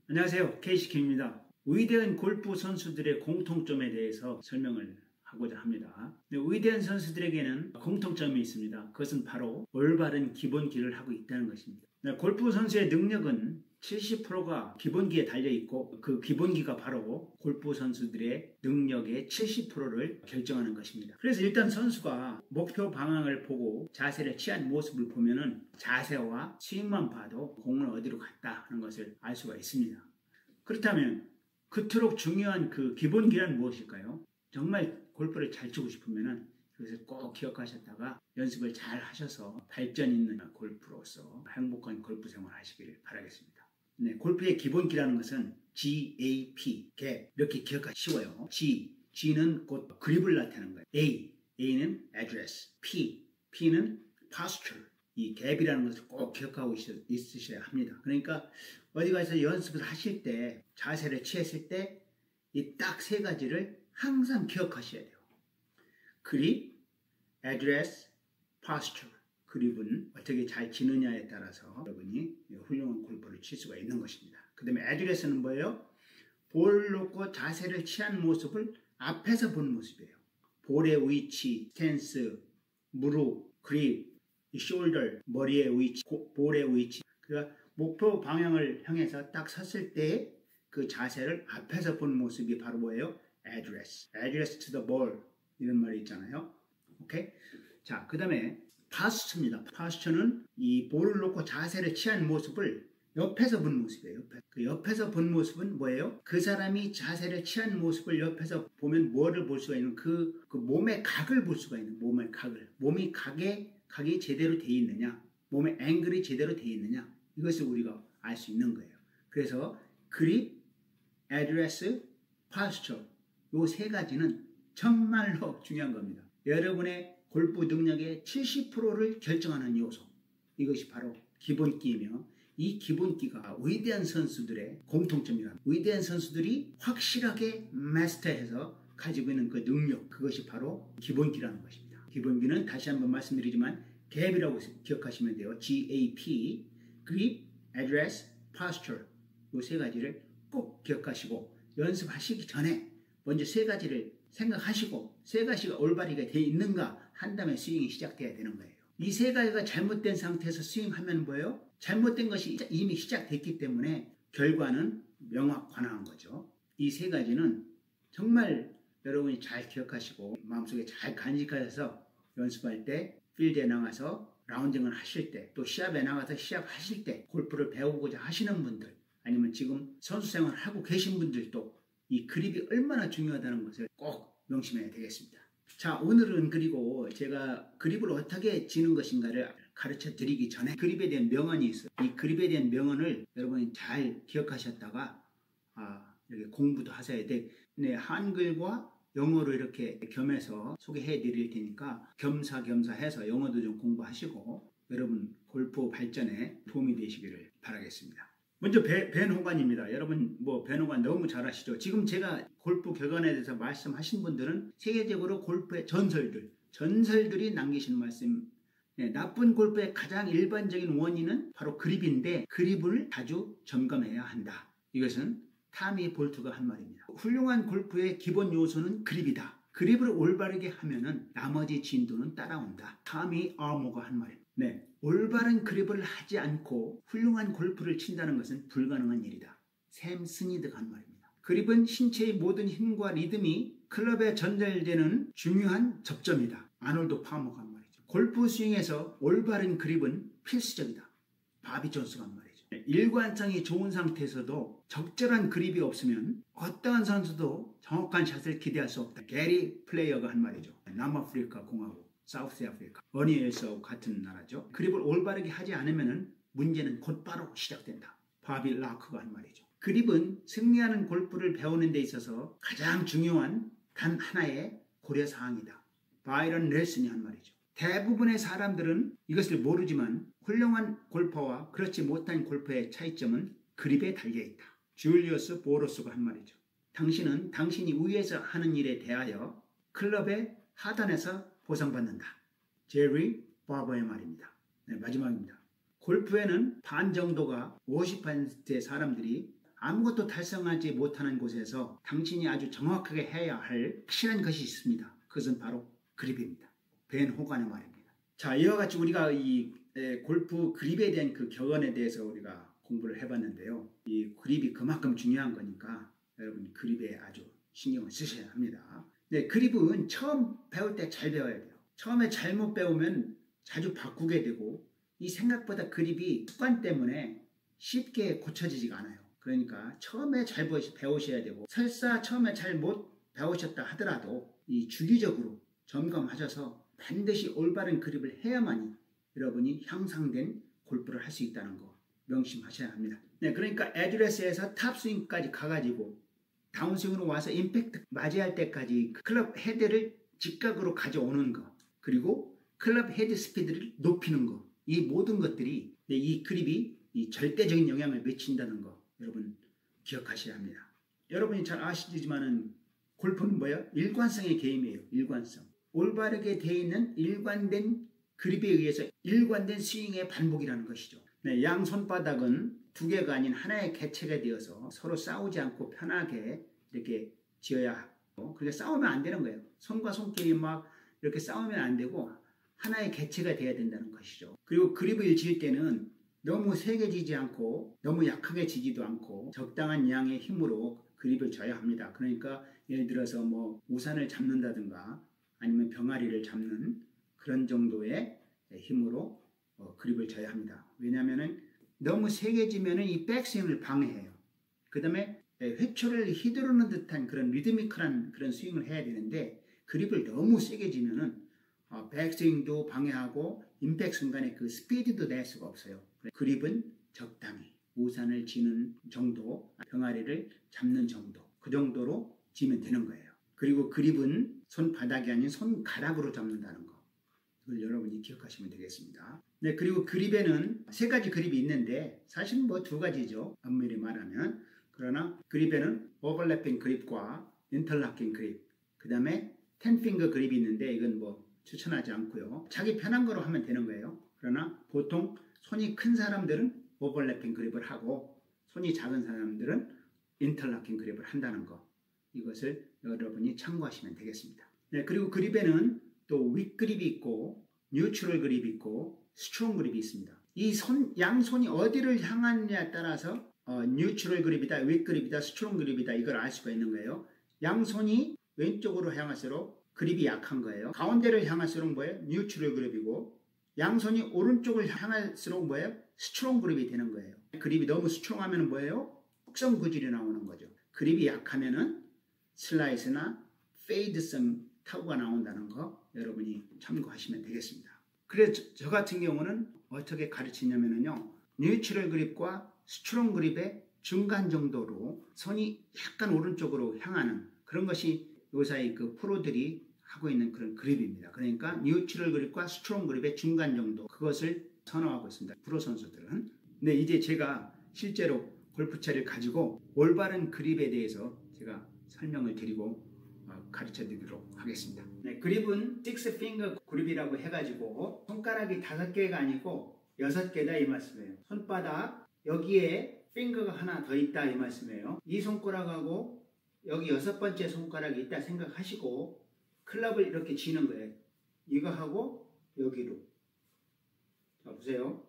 안녕하세요. 케이시킴입니다. 위대한 골프 선수들의 공통점에 대해서 설명을 하고자 합니다. 위대한 선수들에게는 공통점이 있습니다. 그것은 바로 올바른 기본기를 하고 있다는 것입니다. 골프 선수의 능력은 70%가 기본기에 달려있고 그 기본기가 바로 골프 선수들의 능력의 70%를 결정하는 것입니다. 그래서 일단 선수가 목표 방향을 보고 자세를 취한 모습을 보면은 자세와 스윙만 봐도 공은 어디로 갔다 하는 것을 알 수가 있습니다. 그렇다면 그토록 중요한 그 기본기란 무엇일까요? 정말 골프를 잘 치고 싶으면은 그것을 꼭 기억하셨다가 연습을 잘 하셔서 발전 있는 골프로서 행복한 골프 생활 하시길 바라겠습니다. 네, 골프의 기본기라는 것은 GAP, 갭 이렇게 기억하기 쉬워요. G는 곧 그립을 나타내는 거예요. A는 address, P는 posture. 이 갭이라는 것을 꼭 기억하고 있으셔야 합니다. 그러니까 어디 가서 연습을 하실 때 자세를 취했을 때 이 딱 세 가지를 항상 기억하셔야 돼요. 그립, address, posture. 그립은 어떻게 잘 치느냐에 따라서 여러분이 훌륭한 골프를 칠 수가 있는 것입니다. 그 다음에 address는 뭐예요? 볼을 놓고 자세를 취한 모습을 앞에서 본 모습이에요. 볼의 위치, 스탠스, 무릎, 그립, 숄더, 머리의 위치, 볼의 위치. 그러니까 목표 방향을 향해서 딱 섰을 때 그 자세를 앞에서 본 모습이 바로 뭐예요? address. address to the ball. 이런 말이 있잖아요. 오케이? 자, 그 다음에 posture입니다. posture는 이 볼을 놓고 자세를 취한 모습을 옆에서 본 모습이에요. 그 옆에서 본 모습은 뭐예요? 그 사람이 자세를 취한 모습을 옆에서 보면 뭐를 볼 수가 있는 그 몸의 각을 볼 수가 있는 몸의 각을. 몸이 각이 제대로 돼 있느냐, 몸의 앵글이 제대로 돼 있느냐, 이것을 우리가 알 수 있는 거예요. 그래서 그립, address, posture 이 세 가지는 정말로 중요한 겁니다. 여러분의 골프 능력의 70%를 결정하는 요소. 이것이 바로 기본기이며 이 기본기가 위대한 선수들의 공통점이랍니다. 위대한 선수들이 확실하게 마스터해서 가지고 있는 그 능력, 그것이 바로 기본기라는 것입니다. 기본기는 다시 한번 말씀드리지만 갭이라고 기억하시면 돼요. GAP, grip, address, posture 이 세 가지를 꼭 기억하시고 연습하시기 전에 먼저 세 가지를 생각하시고 세 가지가 올바르게 되어 있는가 한 다음에 스윙이 시작돼야 되는 거예요. 이 세 가지가 잘못된 상태에서 스윙하면 뭐예요? 잘못된 것이 이미 시작됐기 때문에 결과는 명확관화한 거죠. 이 세 가지는 정말 여러분이 잘 기억하시고 마음속에 잘 간직하셔서 연습할 때 필드에 나가서 라운딩을 하실 때 또 시합에 나가서 시합하실 때 골프를 배우고자 하시는 분들 아니면 지금 선수 생활을 하고 계신 분들도 이 그립이 얼마나 중요하다는 것을 꼭 명심해야 되겠습니다. 자, 오늘은 그리고 제가 그립을 어떻게 치는 것인가를 가르쳐 드리기 전에 그립에 대한 명언이 있어요. 이 그립에 대한 명언을 여러분이 잘 기억하셨다가 이렇게 공부도 하셔야 돼. 네, 한글과 영어로 이렇게 겸해서 소개해 드릴 테니까 겸사겸사해서 영어도 좀 공부하시고 여러분 골프 발전에 도움이 되시기를 바라겠습니다. 먼저 벤 호간입니다. 여러분 벤 호간 너무 잘 아시죠? 지금 제가 골프 격언에 대해서 말씀하신 분들은 세계적으로 골프의 전설들이 남기신 말씀. 네, 나쁜 골프의 가장 일반적인 원인은 바로 그립인데 그립을 자주 점검해야 한다. 이것은 타미 볼트가 한 말입니다. 훌륭한 골프의 기본 요소는 그립이다. 그립을 올바르게 하면은 나머지 진도는 따라온다. 타미 아모가 한 말입니다. 네, 올바른 그립을 하지 않고 훌륭한 골프를 친다는 것은 불가능한 일이다. 샘 스니드가 한 말입니다. 그립은 신체의 모든 힘과 리듬이 클럽에 전달되는 중요한 접점이다. 아놀드 파머가 한 말이죠. 골프 스윙에서 올바른 그립은 필수적이다. 바비 존스가 한 말이죠. 일관성이 좋은 상태에서도 적절한 그립이 없으면 어떠한 선수도 정확한 샷을 기대할 수 없다. 게리 플레이어가 한 말이죠. 남아프리카 공화국, 사우스아프리카, 버니엘스와 같은 나라죠. 그립을 올바르게 하지 않으면 문제는 곧바로 시작된다. 바비 라크가 한 말이죠. 그립은 승리하는 골프를 배우는 데 있어서 가장 중요한 단 하나의 고려사항이다. 바이런 넬슨이 한 말이죠. 대부분의 사람들은 이것을 모르지만 훌륭한 골퍼와 그렇지 못한 골퍼의 차이점은 그립에 달려있다. 줄리어스 보로스가 한 말이죠. 당신은 당신이 위에서 하는 일에 대하여 클럽의 하단에서 보상받는다. 제리 바버의 말입니다. 네, 마지막입니다. 골프에는 반 정도가 50%의 사람들이 아무것도 달성하지 못하는 곳에서 당신이 아주 정확하게 해야 할 확실한 것이 있습니다. 그것은 바로 그립입니다. 벤 호간의 말입니다. 자, 이와 같이 우리가 이 골프 그립에 대한 그 격언에 대해서 우리가 공부를 해봤는데요. 이 그립이 그만큼 중요한 거니까 여러분 그립에 아주 신경을 쓰셔야 합니다. 네, 그립은 처음 배울 때 잘 배워야 돼요. 처음에 잘못 배우면 자주 바꾸게 되고 이 생각보다 그립이 습관 때문에 쉽게 고쳐지지가 않아요. 그러니까 처음에 잘 배우셔야 되고 설사 처음에 잘 못 배우셨다 하더라도 이 주기적으로 점검하셔서 반드시 올바른 그립을 해야만이 여러분이 향상된 골프를 할 수 있다는 거 명심하셔야 합니다. 네, 그러니까 애드레스에서 탑스윙까지 가가지고 다운스윙으로 와서 임팩트 맞이할 때까지 클럽 헤드를 직각으로 가져오는 거, 그리고 클럽 헤드 스피드를 높이는 거, 이 모든 것들이 이 그립이 이 절대적인 영향을 미친다는 거 여러분 기억하셔야 합니다. 여러분이 잘 아시지만은 골프는 뭐예요? 일관성의 게임이에요. 일관성. 올바르게 되어 있는 일관된 그립에 의해서 일관된 스윙의 반복이라는 것이죠. 네, 양 손바닥은 두 개가 아닌 하나의 개체가 되어서 서로 싸우지 않고 편하게 이렇게 쥐어야 하고, 그러니까 싸우면 안 되는 거예요. 손과 손끼리 막 이렇게 싸우면 안 되고 하나의 개체가 돼야 된다는 것이죠. 그리고 그립을 쥐을 때는 너무 세게 쥐지 않고 너무 약하게 쥐지도 않고 적당한 양의 힘으로 그립을 쥐어야 합니다. 그러니까 예를 들어서 뭐 우산을 잡는다든가 아니면 병아리를 잡는 그런 정도의 힘으로 그립을 쥐어야 합니다. 왜냐하면 너무 세게 쥐면은 이 백스윙을 방해해요. 그 다음에 회초를 휘두르는 듯한 그런 리드미컬한 그런 스윙을 해야 되는데 그립을 너무 세게 쥐면은 백스윙도 방해하고 임팩트 순간에 그 스피드도 낼 수가 없어요. 그립은 적당히 우산을 쥐는 정도, 병아리를 잡는 정도, 그 정도로 쥐면 되는 거예요. 그리고 그립은 손바닥이 아닌 손가락으로 잡는다는 거, 그걸 여러분이 기억하시면 되겠습니다. 네, 그리고 그립에는 세 가지 그립이 있는데 사실은 뭐 두 가지죠. 엄밀히 말하면. 그러나 그립에는 오버래핑 그립과 인터락킹 그립, 그 다음에 10핑거 그립이 있는데 이건 뭐 추천하지 않고요. 자기 편한 거로 하면 되는 거예요. 그러나 보통 손이 큰 사람들은 오버래핑 그립을 하고 손이 작은 사람들은 인터락킹 그립을 한다는 거, 이것을 여러분이 참고하시면 되겠습니다. 네, 그리고 그립에는 또 윗그립이 있고 뉴트럴 그립이 있고 스트롱 그립이 있습니다. 이 양손이 어디를 향하느냐에 따라서 뉴트럴 그립이다, 윗그립이다, 스트롱 그립이다 이걸 알 수가 있는 거예요. 양손이 왼쪽으로 향할수록 그립이 약한 거예요. 가운데를 향할수록 뭐예요? 뉴트럴 그립이고 양손이 오른쪽을 향할수록 뭐예요? 스트롱 그립이 되는 거예요. 그립이 너무 스트롱하면 뭐예요? 곡선 구질이 나오는 거죠. 그립이 약하면은 슬라이스나 페이드성 타구가 나온다는 거 여러분이 참고하시면 되겠습니다. 그래서 저 같은 경우는 어떻게 가르치냐면요, 뉴트럴 그립과 스트롱 그립의 중간 정도로 손이 약간 오른쪽으로 향하는 그런 것이 요사이 그 프로들이 하고 있는 그런 그립입니다. 그러니까 뉴트럴 그립과 스트롱 그립의 중간 정도, 그것을 선호하고 있습니다. 프로 선수들은. 근데 이제 제가 실제로 골프채를 가지고 올바른 그립에 대해서 제가 설명을 드리고 가르쳐 드리도록 하겠습니다. 네, 그립은 6핑거 그립이라고 해가지고 손가락이 5개가 아니고 6개다 이 말씀이에요. 손바닥 여기에 핑거가 하나 더 있다 이 말씀이에요. 이 손가락하고 여기 6번째 손가락이 있다 생각하시고 클럽을 이렇게 쥐는 거예요. 이거 하고 여기로. 자, 보세요.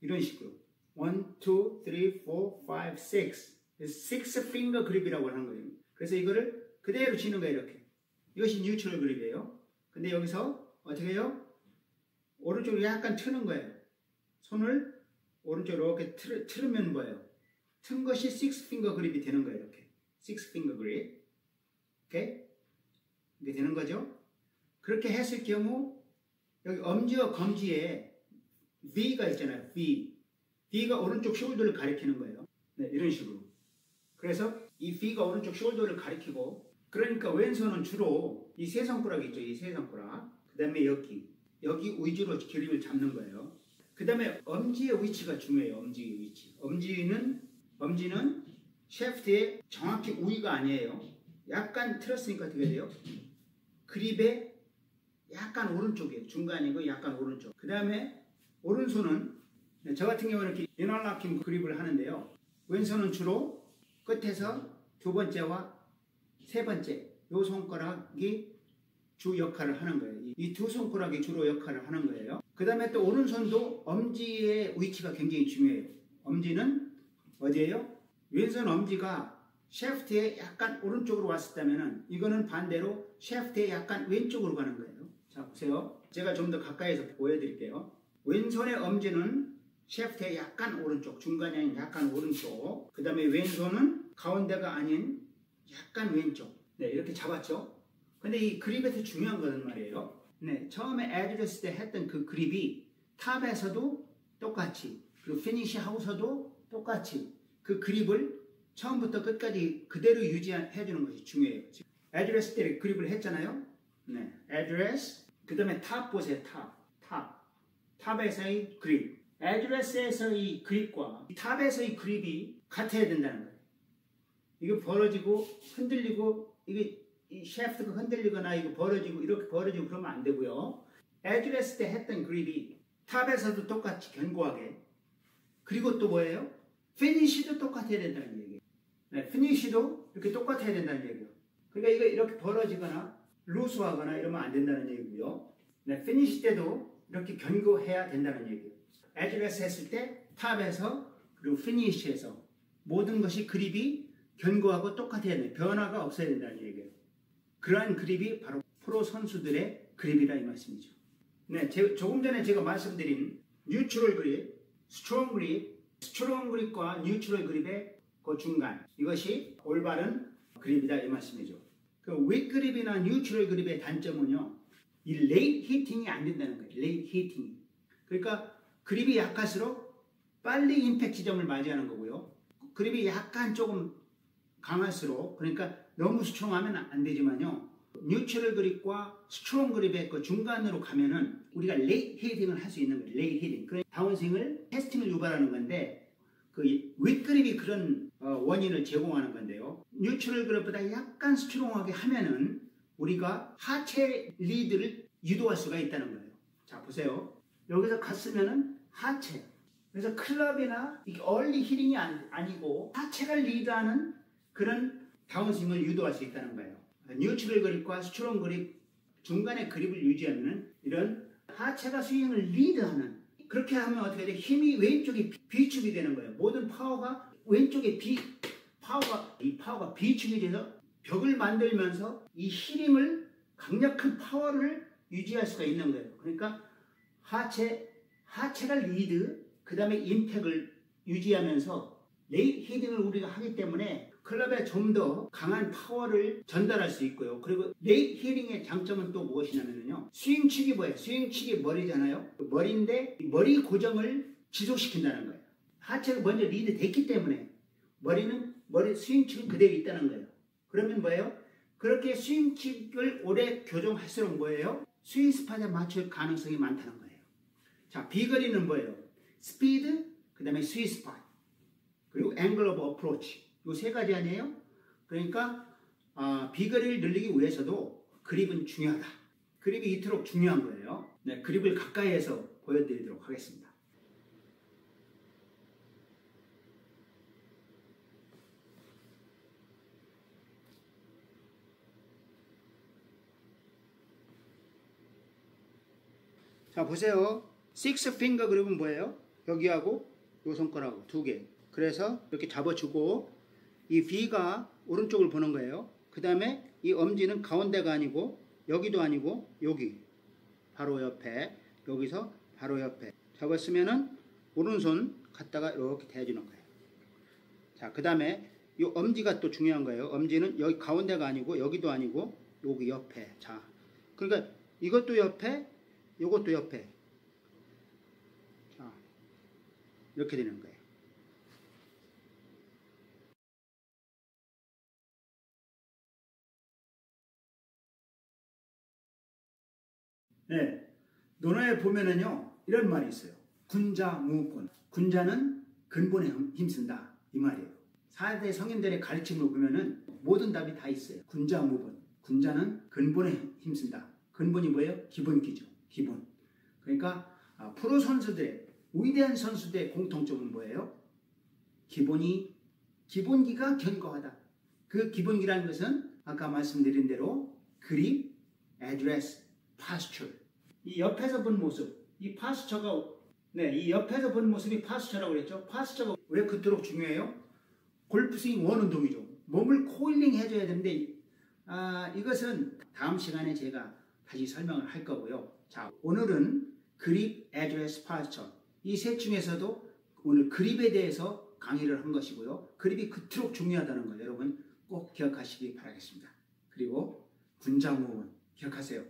이런 식으로 1, 2, 3, 4, 5, 6 6핑거 그립이라고 하는 거예요. 그래서 이거를 그대로 쥐는 거예요. 이렇게. 이것이 뉴트럴 그립이에요. 근데 여기서 어떻게 해요? 오른쪽으로 약간 트는 거예요. 손을 오른쪽으로 이렇게 틀으면 뭐예요? 튼 것이 6핑거 그립이 되는 거예요. 이렇게 6핑거 그립. 오케이? 이게 되는 거죠. 그렇게 했을 경우 여기 엄지와 검지에 V가 있잖아요. V. V가 오른쪽 숄더를 가리키는 거예요. 네, 이런 식으로. 그래서 이 V가 오른쪽 숄더를 가리키고, 그러니까 왼손은 주로 이 세 손가락 있죠. 이 세 손가락. 그 다음에 여기 위주로 그립을 잡는 거예요. 그 다음에 엄지의 위치가 중요해요. 엄지의 위치. 엄지는 셰프트의 정확히 우위가 아니에요. 약간 틀었으니까 어떻게 돼요? 그립의 약간 오른쪽이에요. 중간이고 약간 오른쪽. 그 다음에 오른손은 저 같은 경우는 이렇게 인어락킹 그립을 하는데요. 왼손은 주로 끝에서 두 번째와 세 번째 요 손가락이 주 역할을 하는 거예요. 이 두 손가락이 주로 역할을 하는 거예요. 그 다음에 또 오른손도 엄지의 위치가 굉장히 중요해요. 엄지는 어디예요? 왼손 엄지가 샤프트에 약간 오른쪽으로 왔었다면 이거는 반대로 샤프트에 약간 왼쪽으로 가는 거예요. 자 보세요. 제가 좀 더 가까이서 보여드릴게요. 왼손의 엄지는 샤프트에 약간 오른쪽, 중간이 아닌 약간 오른쪽. 그 다음에 왼손은 가운데가 아닌 약간 왼쪽. 네, 이렇게 잡았죠. 근데 이 그립에서 중요한 거는 말이에요. 네, 처음에 애드레스 때 했던 그 그립이 탑에서도 똑같이, 그리고 피니시 하고서도 똑같이 그 그립을 처음부터 끝까지 그대로 유지해 주는 것이 중요해요. 애드레스 때 그립을 했잖아요. 네, 애드레스, 그 다음에 탑 보세요. 탑에서의 그립. 애드레스에서의 그립과 탑에서의 그립이 같아야 된다는 거예요. 이거 벌어지고 흔들리고 이게 이 샤프트가 흔들리거나 이거 벌어지고 이렇게 벌어지고 그러면 안 되고요. 애드레스 때 했던 그립이 탑에서도 똑같이 견고하게, 그리고 또 뭐예요? 피니시도 똑같아야 된다는 얘기예요. 네, 피니시도 이렇게 똑같아야 된다는 얘기예요. 그러니까 이거 이렇게 벌어지거나 루스하거나 이러면 안 된다는 얘기고요. 네, 피니시 때도 이렇게 견고해야 된다는 얘기예요. 애드레스 했을 때 탑에서 그리고 피니시에서 모든 것이 그립이 견고하고 똑같아야 돼요. 변화가 없어야 된다는 얘기예요. 그러한 그립이 바로 프로 선수들의 그립이라 이 말씀이죠. 네, 조금 전에 제가 말씀드린 뉴트럴 그립, 스트롱 그립, 스트롱 그립과 뉴트럴 그립의 그 중간, 이것이 올바른 그립이다 이 말씀이죠. 그 윗그립이나 뉴트럴 그립의 단점은요, 이 레이트 히팅이 안 된다는 거예요. 레이트 히팅이. 그러니까 그립이 약할수록 빨리 임팩트 지점을 맞이하는 거고요. 그립이 약간 조금 강할수록, 그러니까 너무 스트롱하면 안 되지만요, 뉴트럴 그립과 스트롱 그립의 그 중간으로 가면은 우리가 레이트 히팅을 할 수 있는 거예요. 레이트 히팅. 그러니까 다운스윙을 테스팅을 유발하는 건데, 그 윗그립이 그런 원인을 제공하는 건데요. 뉴트럴 그립보다 약간 스트롱하게 하면은 우리가 하체 리드를 유도할 수가 있다는 거예요. 자 보세요. 여기서 갔으면은 하체. 그래서 클럽이나 이게 얼리 히팅이 아니고 하체가 리드하는 그런 다운스윙을 유도할 수 있다는 거예요. 뉴트럴 그립과 스트롱 그립 중간에 그립을 유지하면 이런 하체가 스윙을 리드하는, 그렇게 하면 어떻게 돼? 힘이 왼쪽에 비축이 되는 거예요. 모든 파워가 왼쪽에 파워가 비축이 돼서 벽을 만들면서 이 히링을, 강력한 파워를 유지할 수가 있는 거예요. 그러니까 하체가 리드, 그 다음에 임팩을 유지하면서 레이트 히딩을 우리가 하기 때문에 클럽에 좀 더 강한 파워를 전달할 수 있고요. 그리고 레이트 히딩의 장점은 또 무엇이냐면요, 스윙축이 뭐예요? 스윙축이 머리잖아요. 머리인데 머리 고정을 지속시킨다는 거예요. 하체가 먼저 리드 됐기 때문에 머리 스윙축이 그대로 있다는 거예요. 그러면 뭐예요? 그렇게 스윙축을 오래 교정할수록 뭐예요? 스윙 스팟에 맞출 가능성이 많다는 거예요. 자, 비거리는 뭐예요? 스피드, 그 다음에 스윙 스팟, 그리고 앵글 오브 어프로치, 이 세 가지 아니에요? 그러니까 비거리를 늘리기 위해서도 그립은 중요하다. 그립이 이토록 중요한 거예요. 네, 그립을 가까이에서 보여드리도록 하겠습니다. 자 보세요. 6핑거 그립은 뭐예요? 여기하고 요 손가락하고 두 개. 그래서 이렇게 잡아주고 이 B가 오른쪽을 보는 거예요. 그 다음에 이 엄지는 가운데가 아니고 여기도 아니고 여기 바로 옆에, 여기서 바로 옆에 잡았으면은 오른손 갖다가 이렇게 대주는 거예요. 자, 그 다음에 이 엄지가 또 중요한 거예요. 엄지는 여기 가운데가 아니고 여기도 아니고 여기 옆에. 자, 그러니까 이것도 옆에, 이것도 옆에. 자, 이렇게 되는 거예요. 네, 논어에 보면은요 이런 말이 있어요. 군자무권. 군자는 근본에 힘쓴다 이 말이에요. 4대 성인들의 가르침을 보면은 모든 답이 다 있어요. 군자무권. 군자는 근본에 힘쓴다. 근본이 뭐예요? 기본기죠. 기본. 그러니까 프로 선수들의, 위대한 선수들의 공통점은 뭐예요? 기본기가 견고하다. 그 기본기라는 것은 아까 말씀드린 대로 그립, 애드레스, 파스처. 이 옆에서 본 모습, 이 파스처가 이 옆에서 본 모습이 파스처라고 그랬죠. 파스처가 왜 그토록 중요해요? 골프 스윙 원 운동이죠. 몸을 코일링 해줘야 되는데 이것은 다음 시간에 제가 다시 설명을 할 거고요. 자, 오늘은 그립, 애드레스, 파스처 이 셋 중에서도 오늘 그립에 대해서 강의를 한 것이고요. 그립이 그토록 중요하다는 거 여러분 꼭 기억하시기 바라겠습니다. 그리고 군자무원 기억하세요.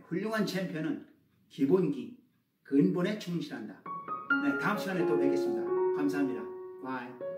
훌륭한 챔피언은 기본기, 근본에 충실한다. 다음 시간에 또 뵙겠습니다. 감사합니다. 바이.